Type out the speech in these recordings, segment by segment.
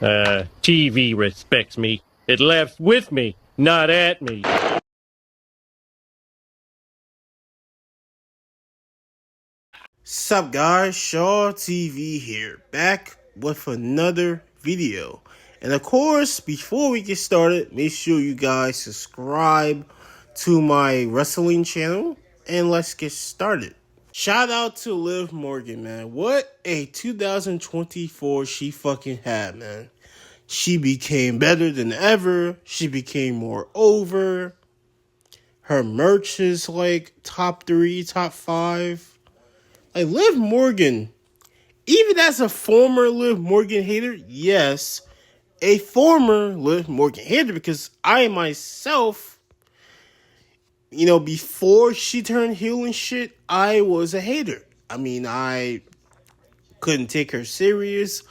TV respects me. It laughs with me, not at me. Sup guys, Shaw TV here, back with another video. And of course, before we get started, make sure you guys subscribe to my wrestling channel, and let's get started. Shout out to Liv Morgan, man. What a 2024 she fucking had, man. She became better than ever. She became more over. Her merch is like top 3, top 5. Like Liv Morgan, even as a former Liv Morgan hater, yes, a former Liv Morgan hater, because I myself, before she turned heel and shit, I was a hater. I mean, I couldn't take her serious.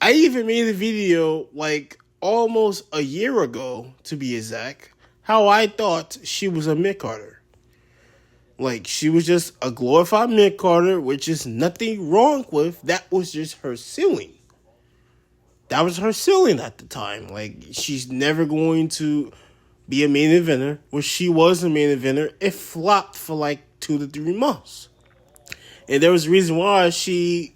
I even made a video like almost a year ago, to be exact, how I thought she was a mid-carder. Like, she was just a glorified mid-carder, which is nothing wrong with. That was just her ceiling. That was her ceiling at the time. Like, she's never going to be a main eventer. When she was a main eventer, it flopped for like 2 to 3 months. And there was a reason why she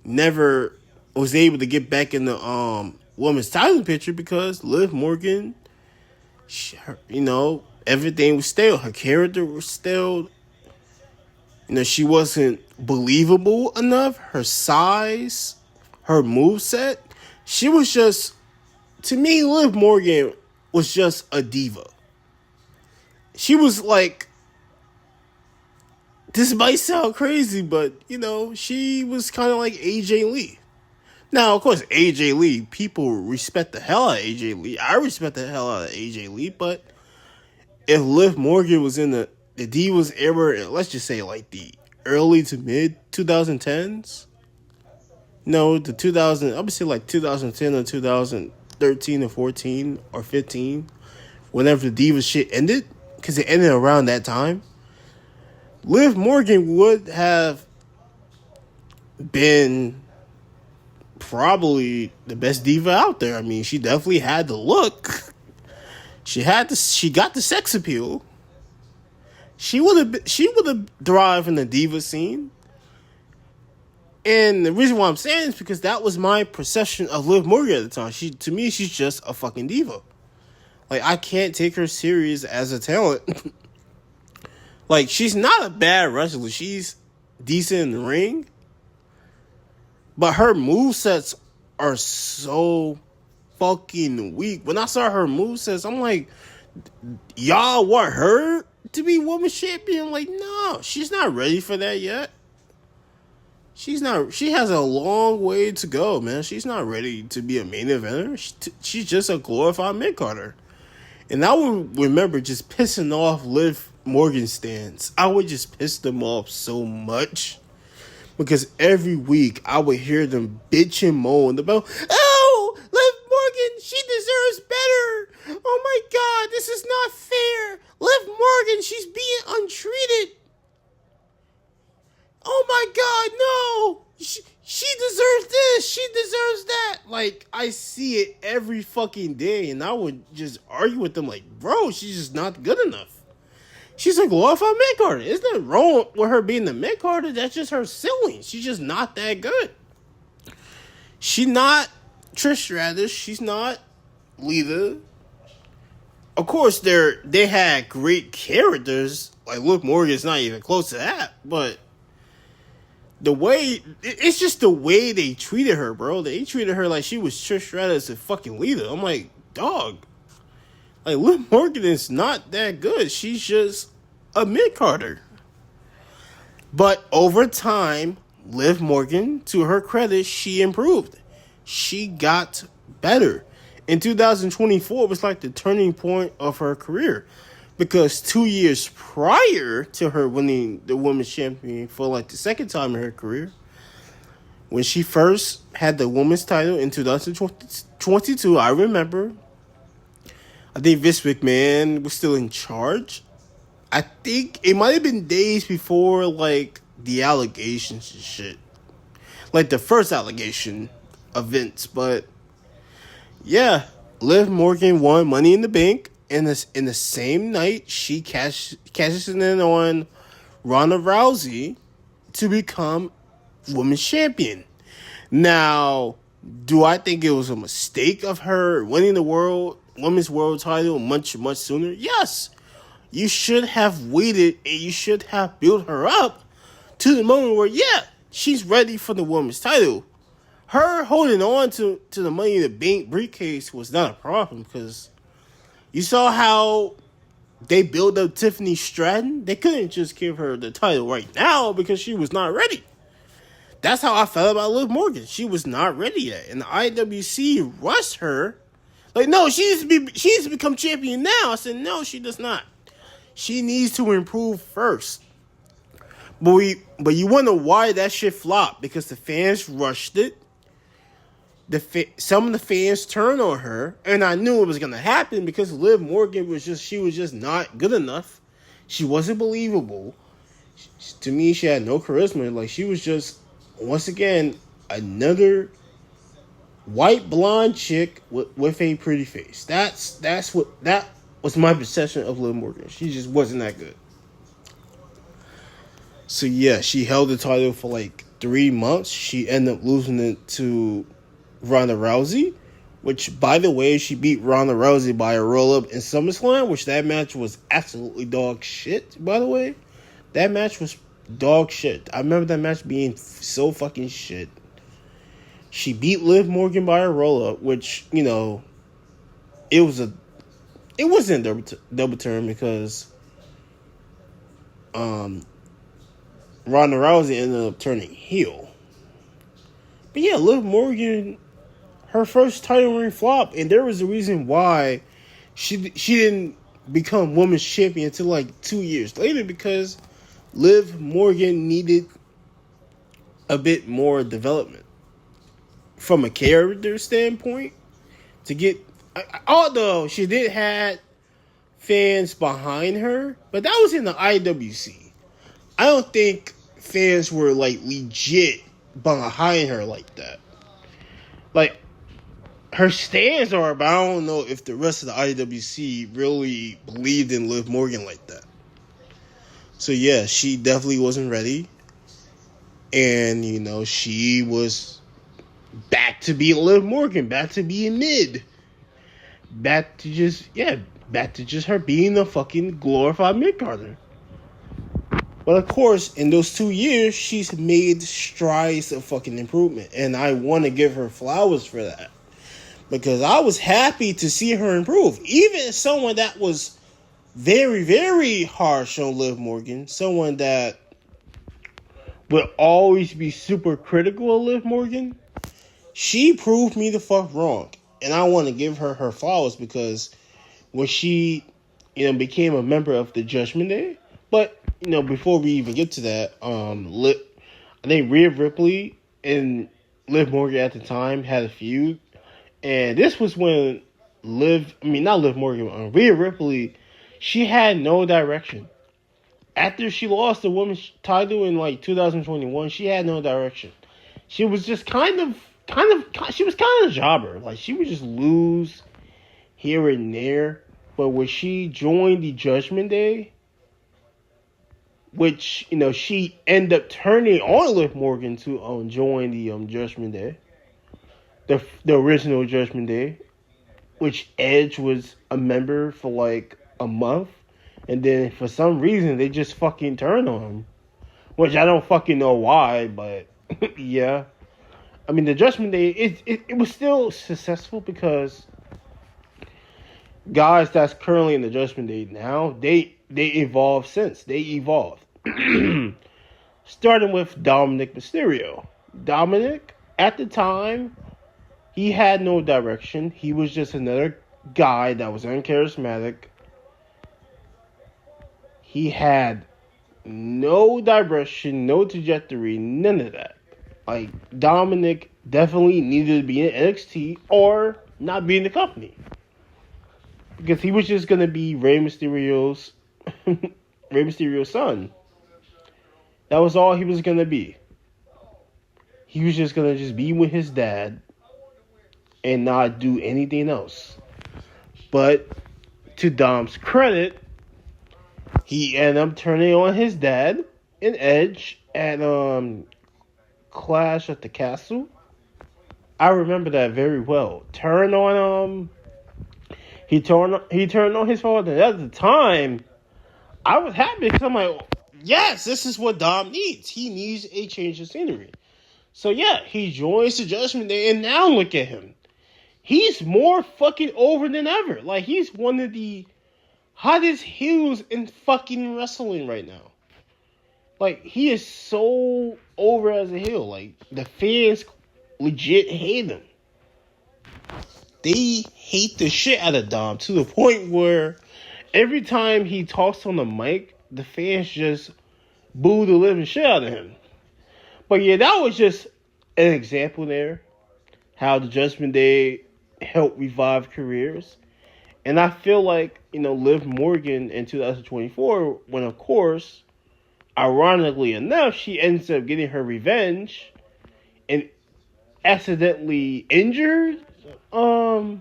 never was able to get back in the women's title picture, because Liv Morgan, everything was stale. Her character was stale. She wasn't believable enough. Her size, her moveset. She was just, to me, Liv Morgan was just a diva. She was like, this might sound crazy, but, she was kind of like AJ Lee. Now, of course, AJ Lee, people respect the hell out of AJ Lee. I respect the hell out of AJ Lee, but if Liv Morgan was in the Divas era, let's just say like the early to mid 2010s, no, the 2000, I would say like 2010 or 2013 or 14 or 15, whenever the Divas shit ended, because it ended around that time, Liv Morgan would have been probably the best diva out there. I mean, she definitely had the look. She got the sex appeal. She would have thrived in the diva scene. And the reason why I'm saying is because that was my perception of Liv Morgan at the time. To me, she's just a fucking diva. Like, I can't take her serious as a talent. Like, she's not a bad wrestler. She's decent in the ring. But her movesets are so fucking weak. When I saw her movesets, I'm like, y'all want her to be women's champion? Like, no, she's not ready for that yet. She's not. She has a long way to go, man. She's not ready to be a main eventer. She's just a glorified mid-carder. And I would remember just pissing off Liv Morgan stands. I would just piss them off so much. Because every week I would hear them bitch and moan about, oh, Liv Morgan, she deserves better. Oh my God, this is not fair. Liv Morgan, she's being untreated. Oh my God, no. She deserves this. She deserves that. Like, I see it every fucking day, and I would just argue with them like, bro, she's just not good enough. She's a glorified mid-carder. Isn't it wrong with her being the mid-carder? That's just her ceiling. She's just not that good. She's not Trish Stratus. She's not Lita. Of course, they had great characters. Like, Liv Morgan's not even close to that. But it's just the way they treated her, bro. They treated her like she was Trish Stratus and fucking Lita. I'm like, dog. Like, Liv Morgan is not that good. She's just a mid-carder. But over time, Liv Morgan, to her credit, she improved. She got better. In 2024, was like the turning point of her career. Because 2 years prior to her winning the Women's Champion for like the second time in her career, when she first had the Women's title in 2022, I remember, I think Vince McMahon was still in charge. I think it might have been days before, like, the allegations and shit. Like, the first allegation of Vince. But Yeah, Liv Morgan won Money in the Bank, and this in the same night she cashes in on Ronda Rousey to become women's champion. Now, do I think it was a mistake of her winning the women's world title much sooner? Yes. You should have waited and you should have built her up to the moment where, yeah, she's ready for the women's title. Her holding on to the Money in the Bank briefcase was not a problem because you saw how they built up Tiffany Stratton. They couldn't just give her the title right now because she was not ready. That's how I felt about Liv Morgan. She was not ready yet, and the IWC rushed her. Like, no, she needs to become champion now. I said, no, she does not. She needs to improve first. But you wonder why that shit flopped, because the fans rushed it. Some of the fans turned on her, and I knew it was gonna happen because Liv Morgan was just not good enough. She wasn't believable. To me, she had no charisma. Like, she was just, once again, another white blonde chick with a pretty face. That was my perception of Liv Morgan. She just wasn't that good. So yeah, she held the title for like 3 months. She ended up losing it to Ronda Rousey, which, by the way, she beat Ronda Rousey by a roll-up in SummerSlam, which that match was absolutely dog shit, by the way. That match was dog shit. I remember that match being so fucking shit. She beat Liv Morgan by a roll-up, which, you know, it wasn't a double turn because Ronda Rousey ended up turning heel. But yeah, Liv Morgan, her first title ring flop, and there was a reason why she didn't become women's champion until like 2 years later, because Liv Morgan needed a bit more development from a character standpoint to get. Although she did have fans behind her, but that was in the IWC. I don't think fans were like legit behind her like that. Like, her stands are, but I don't know if the rest of the IWC really believed in Liv Morgan like that. So yeah, she definitely wasn't ready. And, you know, she was back to being Liv Morgan, back to being mid. Back to just her being a fucking glorified mid-carder. But of course, in those 2 years, she's made strides of fucking improvement. And I want to give her flowers for that. Because I was happy to see her improve. Even as someone that was very, very harsh on Liv Morgan. Someone that would always be super critical of Liv Morgan. She proved me the fuck wrong. And I want to give her her flowers because when she, became a member of the Judgment Day. But, before we even get to that, I think Rhea Ripley and Liv Morgan at the time had a feud. And this was when Rhea Ripley, she had no direction. After she lost the women's title in like 2021, she had no direction. She was just she was kind of a jobber. Like, she would just lose here and there. But when she joined the Judgment Day, which, she ended up turning on Liv Morgan to join the Judgment Day. The original Judgment Day, which Edge was a member for like a month, and then for some reason they just fucking turned on him, which I don't fucking know why, but yeah. I mean, the Judgment Day, it was still successful because guys that's currently in the Judgment Day now, they evolved since. They evolved. Starting with Dominic Mysterio. Dominic, at the time, he had no direction. He was just another guy that was uncharismatic. He had no direction, no trajectory, none of that. Like, Dominic definitely needed to be in NXT or not be in the company. Because he was just going to be Rey Mysterio's son. That was all he was going to be. He was just going to be with his dad and not do anything else. But to Dom's credit, he ended up turning on his dad in Edge at Clash at the Castle. I remember that very well. He turned on his father. And at the time, I was happy because I'm like, yes, this is what Dom needs. He needs a change of scenery. So yeah, he joins the Judgment Day, and now look at him. He's more fucking over than ever. Like, he's one of the hottest heels in fucking wrestling right now. Like, he is so over as a heel. Like, the fans legit hate him. They hate the shit out of Dom to the point where every time he talks on the mic, the fans just boo the living shit out of him. But yeah, that was just an example there. How the Judgment Day helped revive careers. And I feel like, Liv Morgan in 2024, when of course, ironically enough, she ends up getting her revenge and accidentally injured Rhea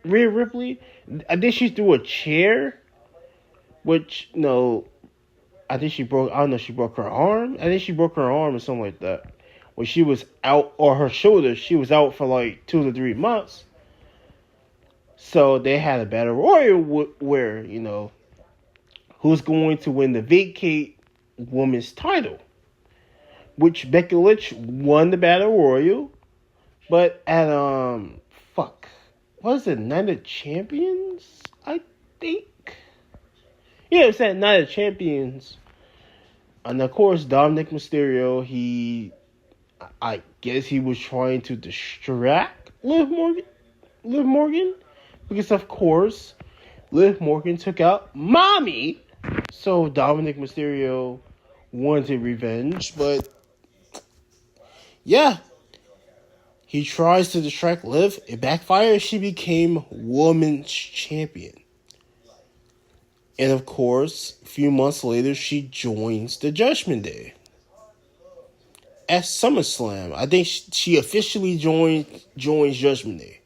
Ripley. I think she threw a chair, which, I think she broke her arm. I think she broke her arm or something like that. When she was out, or her shoulder, she was out for like 2 to 3 months. So they had a battle royal where, who's going to win the vacate women's title. Which Becky Lynch won the battle royal. But at, what is it, Night of Champions? I think. Yeah, it was at Night of Champions. And of course, Dominic Mysterio, I guess he was trying to distract Liv Morgan. Because, of course, Liv Morgan took out Mommy. So, Dominic Mysterio wanted revenge. But, yeah. He tries to distract Liv. It backfires. She became Women's Champion. And, of course, a few months later, she joins the Judgment Day. At SummerSlam, I think she officially joins Judgment Day.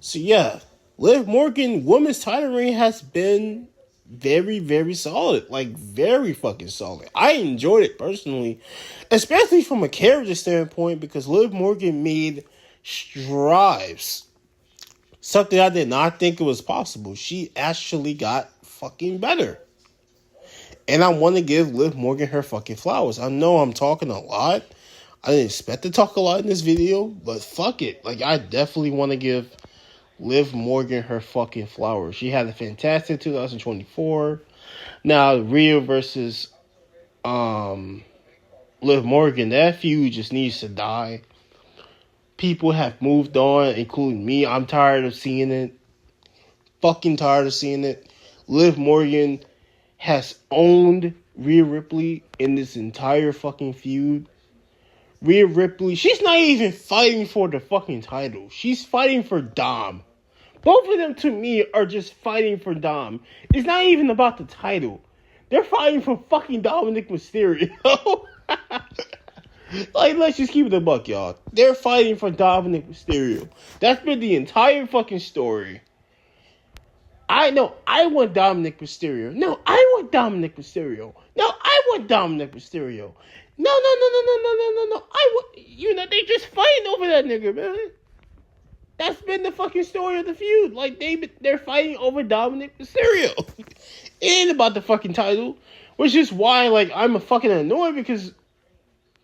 So, yeah. Liv Morgan women's title reign has been very, very solid. Like, very fucking solid. I enjoyed it personally. Especially from a character standpoint, because Liv Morgan made strides. Something I did not think it was possible. She actually got fucking better. And I want to give Liv Morgan her fucking flowers. I know I'm talking a lot. I didn't expect to talk a lot in this video, but fuck it. Like, I definitely want to give Liv Morgan her fucking flowers. She had a fantastic 2024. Now, Rhea versus Liv Morgan, that feud just needs to die. People have moved on, including me. I'm tired of seeing it. Fucking tired of seeing it. Liv Morgan has owned Rhea Ripley in this entire fucking feud. Rhea Ripley, she's not even fighting for the fucking title. She's fighting for Dom. Both of them, to me, are just fighting for Dom. It's not even about the title. They're fighting for fucking Dominic Mysterio. Like, let's just keep it a buck, y'all. They're fighting for Dominic Mysterio. That's been the entire fucking story. I know, I want Dominic Mysterio. No, I want Dominic Mysterio. No, I want Dominic Mysterio. No. I want, they just fighting over that nigga, man. That's been the fucking story of the feud. Like, they're fighting over Dominic Mysterio. It ain't about the fucking title. Which is why, like, I'm a fucking annoyed because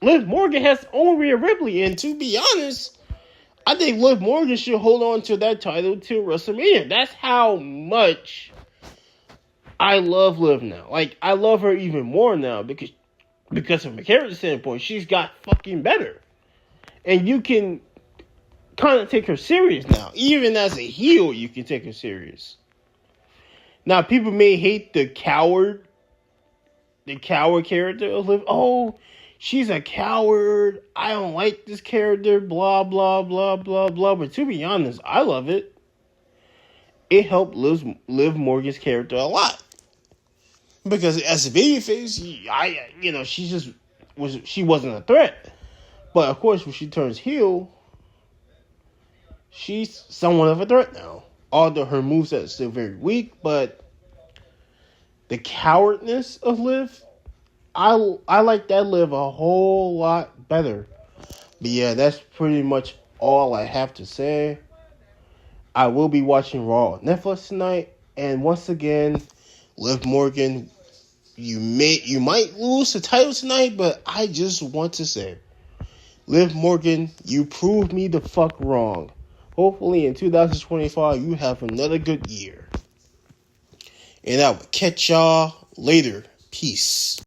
Liv Morgan has owned Rhea Ripley. And to be honest, I think Liv Morgan should hold on to that title till WrestleMania. That's how much I love Liv now. Like, I love her even more now because from a character standpoint, she's got fucking better. And you can kind of take her serious now. Even as a heel, you can take her serious. Now, people may hate the coward character of Liv. Oh, she's a coward. I don't like this character. Blah, blah, blah, blah, blah. But to be honest, I love it. It helped Liv Morgan's character a lot. Because as a babyface, she wasn't a threat. But of course, when she turns heel, she's somewhat of a threat now. Although her moveset is still very weak, but the cowardness of Liv, I like that Liv a whole lot better. But yeah, that's pretty much all I have to say. I will be watching Raw on Netflix tonight, and once again, Liv Morgan, you might lose the title tonight, but I just want to say, Liv Morgan, you proved me the fuck wrong. Hopefully in 2025 you have another good year. And I will catch y'all later. Peace.